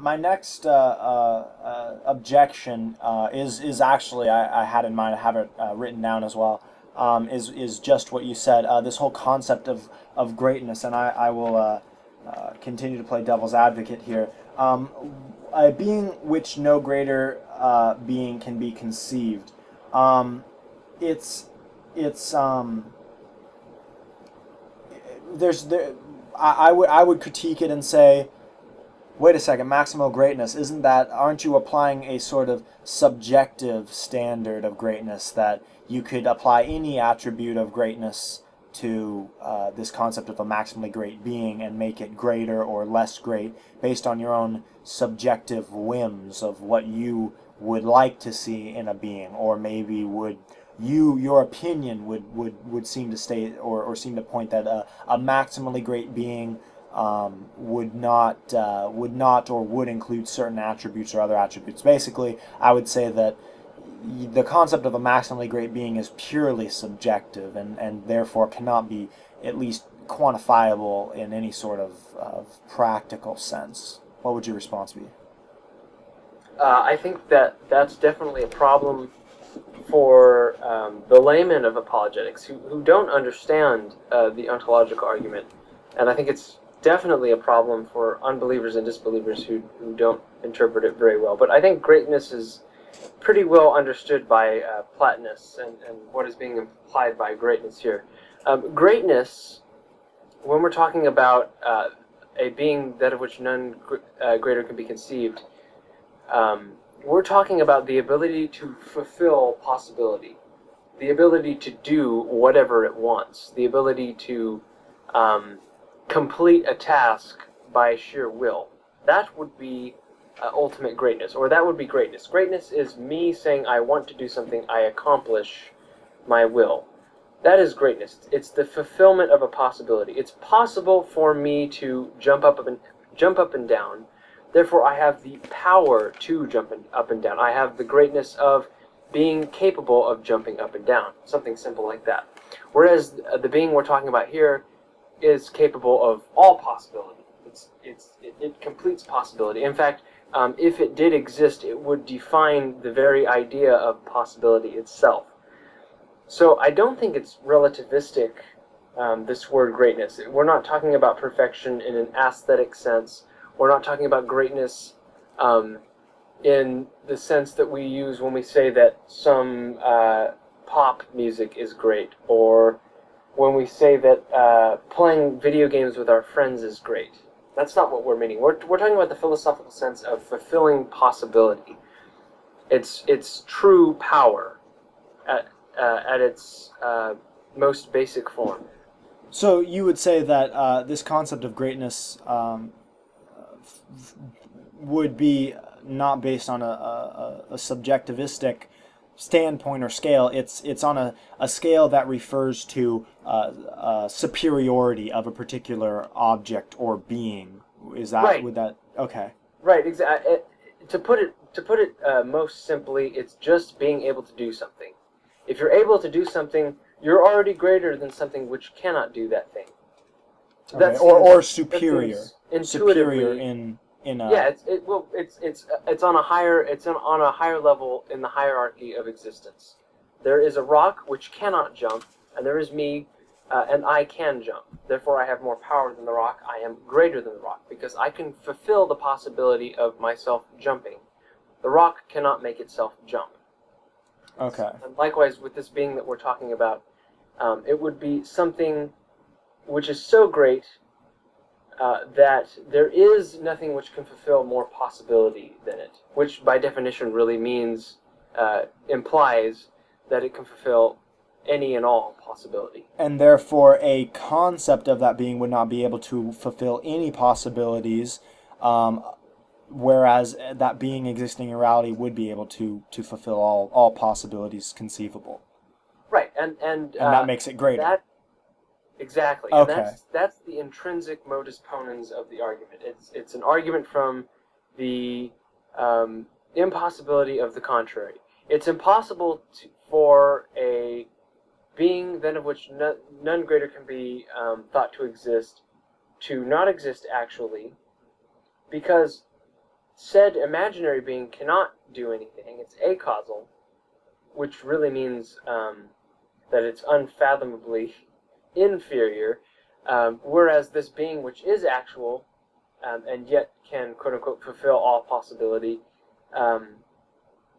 my next objection is actually I had in mind. I have it written down as well. Is just what you said. This whole concept of greatness, and I will continue to play devil's advocate here. A being which no greater being can be conceived. It's it's there's there. I would critique it and say, wait a second, maximal greatness, isn't that, aren't you applying a sort of subjective standard of greatness that you could apply any attribute of greatness to this concept of a maximally great being and make it greater or less great based on your own subjective whims of what you would like to see in a being, or maybe your opinion would seem to state or seem to point that a maximally great being would not or would include certain attributes or other attributes. Basically, I would say that the concept of a maximally great being is purely subjective and therefore cannot be at least quantifiable in any sort of practical sense. What would your response be? I think that that's definitely a problem for the laymen of apologetics who don't understand the ontological argument. And I think it's definitely a problem for unbelievers and disbelievers who don't interpret it very well. But I think greatness is pretty well understood by Platonists and what is being implied by greatness here. Greatness, when we're talking about a being that of which none greater can be conceived, we're talking about the ability to fulfill possibility, the ability to do whatever it wants, the ability to complete a task by sheer will. That would be ultimate greatness, or that would be greatness. Greatness is me saying I want to do something, I accomplish my will. That is greatness. It's the fulfillment of a possibility. It's possible for me to jump up and down. Therefore, I have the power to jump up and down. I have the greatness of being capable of jumping up and down. Something simple like that. Whereas the being we're talking about here is capable of all possibility. It completes possibility. In fact, if it did exist, it would define the very idea of possibility itself. So I don't think it's relativistic, this word greatness. We're not talking about perfection in an aesthetic sense. We're not talking about greatness in the sense that we use when we say that some pop music is great, or when we say that playing video games with our friends is great. That's not what we're meaning. We're talking about the philosophical sense of fulfilling possibility. It's true power at its most basic form. So you would say that this concept of greatness would be not based on a subjectivistic standpoint or scale. It's on a scale that refers to superiority of a particular object or being. Is that right? Would that okay? Right. Exactly. To put it most simply, it's just being able to do something. If you're able to do something, you're already greater than something which cannot do that thing. Okay. Or superior. Intuitively, superior in a, yeah, it's on a higher level in the hierarchy of existence. There is a rock which cannot jump, and there is me, and I can jump. Therefore, I have more power than the rock. I am greater than the rock because I can fulfill the possibility of myself jumping. The rock cannot make itself jump. Okay. And likewise, with this being that we're talking about, it would be something which is so great that there is nothing which can fulfill more possibility than it, which by definition really means, implies that it can fulfill any and all possibility. And therefore, a concept of that being would not be able to fulfill any possibilities, whereas that being existing in reality would be able to fulfill all possibilities conceivable. Right, and that makes it greater. Exactly. Okay. And that's the intrinsic modus ponens of the argument. It's an argument from the impossibility of the contrary. It's impossible for a being than of which none greater can be thought to exist, to not exist actually, because said imaginary being cannot do anything. It's acausal, which really means that it's unfathomably inferior, whereas this being, which is actual and yet can, quote-unquote, fulfill all possibility,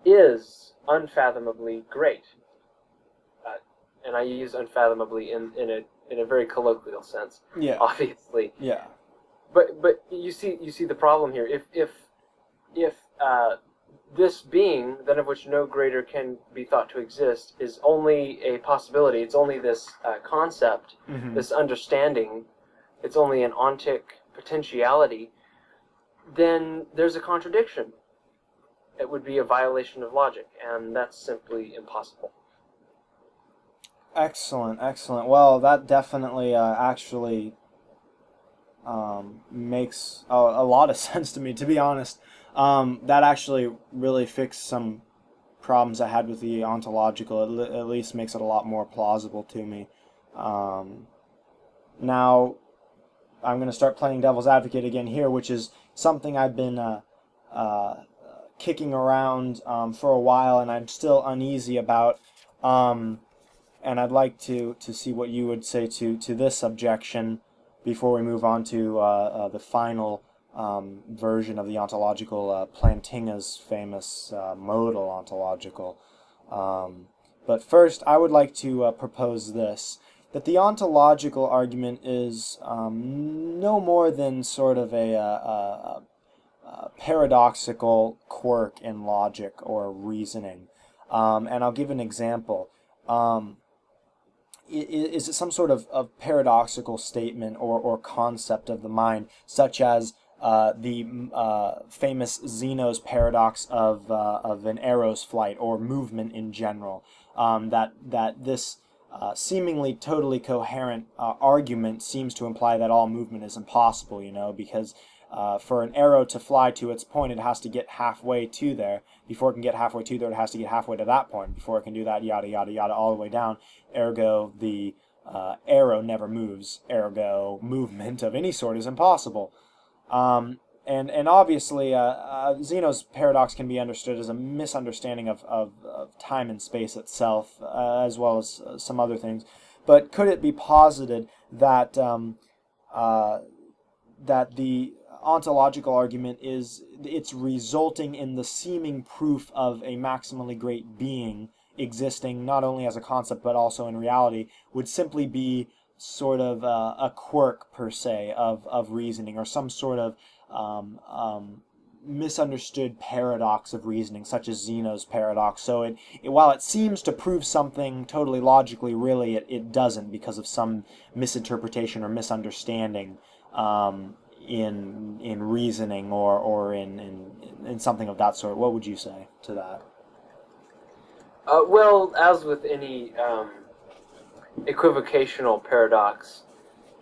is unfathomably great. And I use unfathomably in a very colloquial sense, Yeah. obviously. Yeah. But you see the problem here. If this being, than of which no greater can be thought to exist, is only a possibility, it's only this concept, this understanding, it's only an ontic potentiality, then there's a contradiction. It would be a violation of logic, and that's simply impossible. Excellent, excellent. Well, that definitely actually makes a lot of sense to me, to be honest. That actually really fixed some problems I had with the ontological. At least makes it a lot more plausible to me. Now, I'm going to start playing devil's advocate again here, which is something I've been kicking around for a while, and I'm still uneasy about. And I'd like to see what you would say to this objection before we move on to the final version of the ontological, Plantinga's famous modal ontological. But first, I would like to propose this, that the ontological argument is no more than sort of a paradoxical quirk in logic or reasoning. And I'll give an example. Is it some sort of paradoxical statement or concept of the mind, such as the famous Zeno's paradox of an arrow's flight, or movement in general, that this seemingly totally coherent argument seems to imply that all movement is impossible, because for an arrow to fly to its point, it has to get halfway to there. Before it can get halfway to there, it has to get halfway to that point. Before it can do that, yada, yada, yada, all the way down. Ergo, the arrow never moves. Ergo, movement of any sort is impossible. And obviously, Zeno's paradox can be understood as a misunderstanding of time and space itself, as well as some other things. But could it be posited that that the ontological argument it's resulting in the seeming proof of a maximally great being existing not only as a concept but also in reality, would simply be sort of a quirk per se of reasoning, or some sort of misunderstood paradox of reasoning, such as Zeno's paradox. So while it seems to prove something totally logically, really it doesn't, because of some misinterpretation or misunderstanding in reasoning or in something of that sort. What would you say to that? Well, as with any equivocational paradox,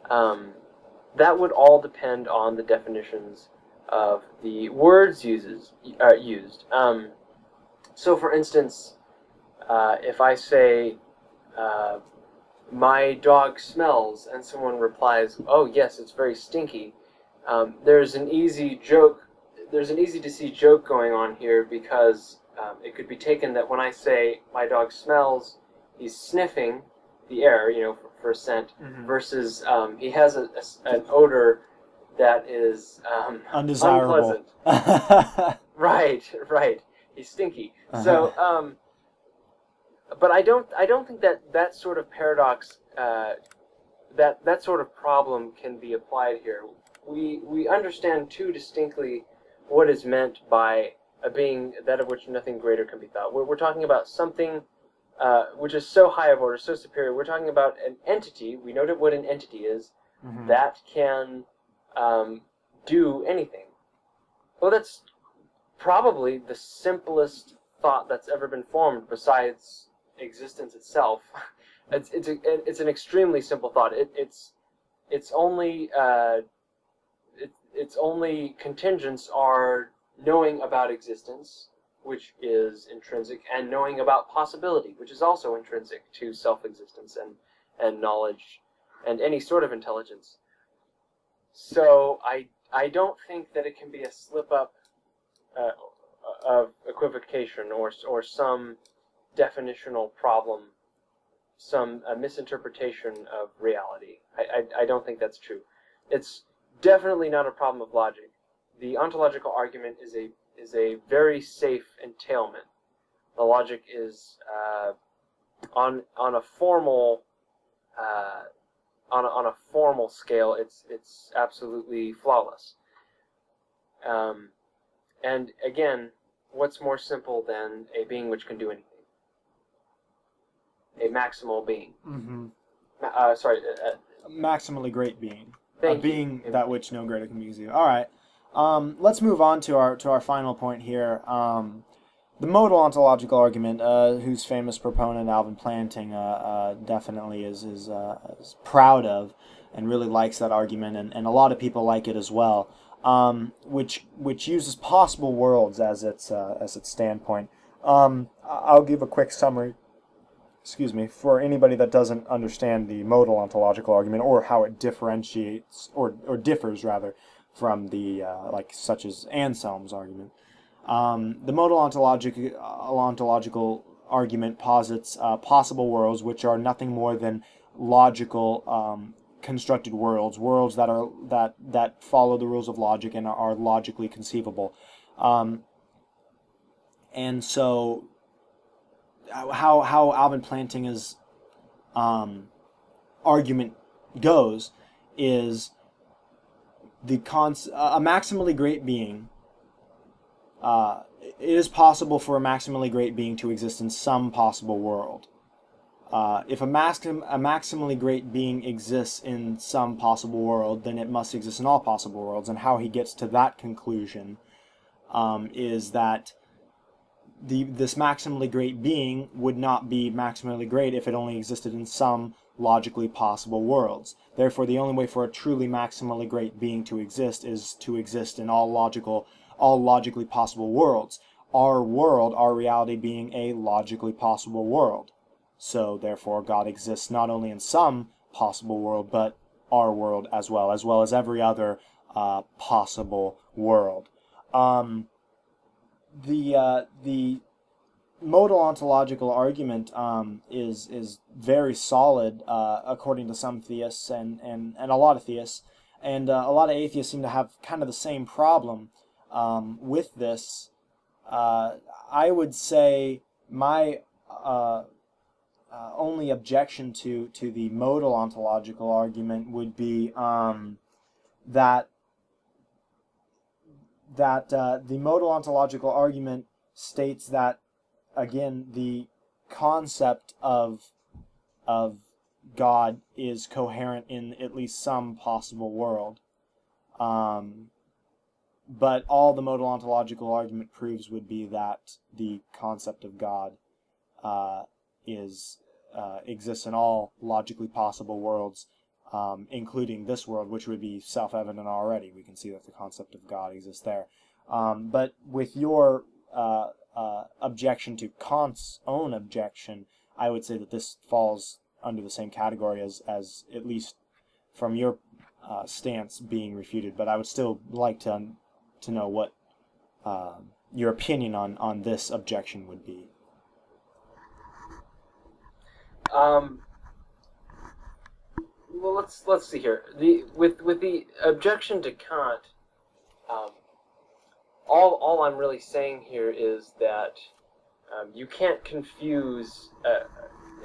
that would all depend on the definitions of the words used. So, for instance, if I say, my dog smells, and someone replies, oh yes, it's very stinky, there's an easy to see joke going on here, because it could be taken that when I say my dog smells, he's sniffing the air, for scent, versus he has an odor that is undesirable. Unpleasant. Right. He's stinky. So, but I don't think that sort of paradox, that sort of problem can be applied here. We understand too distinctly what is meant by a being that of which nothing greater can be thought. We're talking about something which is so high of order, so superior. We're talking about an entity. We know what an entity is, that can do anything. Well, that's probably the simplest thought that's ever been formed besides existence itself. It's an extremely simple thought. Its only contingents are knowing about existence, which is intrinsic, and knowing about possibility, which is also intrinsic to self-existence and knowledge and any sort of intelligence. So I don't think that it can be a slip-up of equivocation or some definitional problem, some misinterpretation of reality. I don't think that's true. It's definitely not a problem of logic. The ontological argument is a very safe entailment. The logic is on a formal on a formal scale. It's absolutely flawless. And again, what's more simple than a being which can do anything? A maximal being. Mm-hmm. Sorry. Maximally great being. Thank A being you. that which no greater can be conceived. All right. Let's move on to our final point here. The modal ontological argument, whose famous proponent Alvin Planting definitely is proud of, and really likes that argument, and a lot of people like it as well. Which uses possible worlds as its standpoint. I'll give a quick summary. Excuse me, for anybody that doesn't understand the modal ontological argument, or how it differentiates or differs rather from the such as Anselm's argument. The modal ontological argument posits possible worlds which are nothing more than logical constructed worlds that follow the rules of logic and are logically conceivable. And so how Alvin Planting's argument goes is a maximally great being. It is possible for a maximally great being to exist in some possible world. If a maximally great being exists in some possible world, then it must exist in all possible worlds. And how he gets to that conclusion is that this maximally great being would not be maximally great if it only existed in some logically possible worlds. Therefore, the only way for a truly maximally great being to exist is to exist in all logically possible worlds. Our world, our reality, being a logically possible world. So, therefore, God exists not only in some possible world, but our world as well as every other possible world. The modal ontological argument is very solid according to some theists and a lot of theists, and a lot of atheists seem to have kind of the same problem with this. I would say my only objection to the modal ontological argument would be that the modal ontological argument states that, again, the concept of God is coherent in at least some possible world. But all the modal ontological argument proves would be that the concept of God exists in all logically possible worlds, including this world, which would be self-evident already. We can see that the concept of God exists there. But with your objection to Kant's own objection, I would say that this falls under the same category as at least from your stance being refuted. But I would still like to know what your opinion on this objection would be. Well, let's see here. With the objection to Kant, all I'm really saying here is that you can't confuse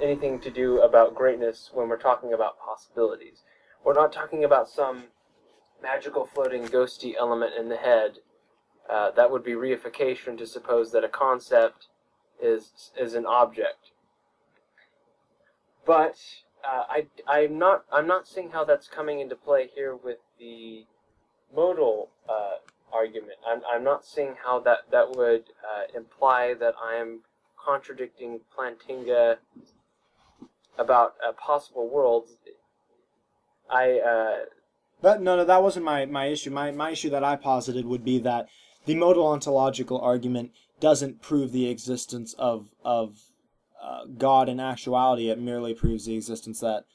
anything to do about greatness when we're talking about possibilities. We're not talking about some magical floating ghosty element in the head. That would be reification to suppose that a concept is an object. But I'm not seeing how that's coming into play here with the modal argument. I'm not seeing how that would imply that I am contradicting Plantinga about possible worlds. That wasn't my issue. My issue that I posited would be that the modal ontological argument doesn't prove the existence of God in actuality. It merely proves the existence that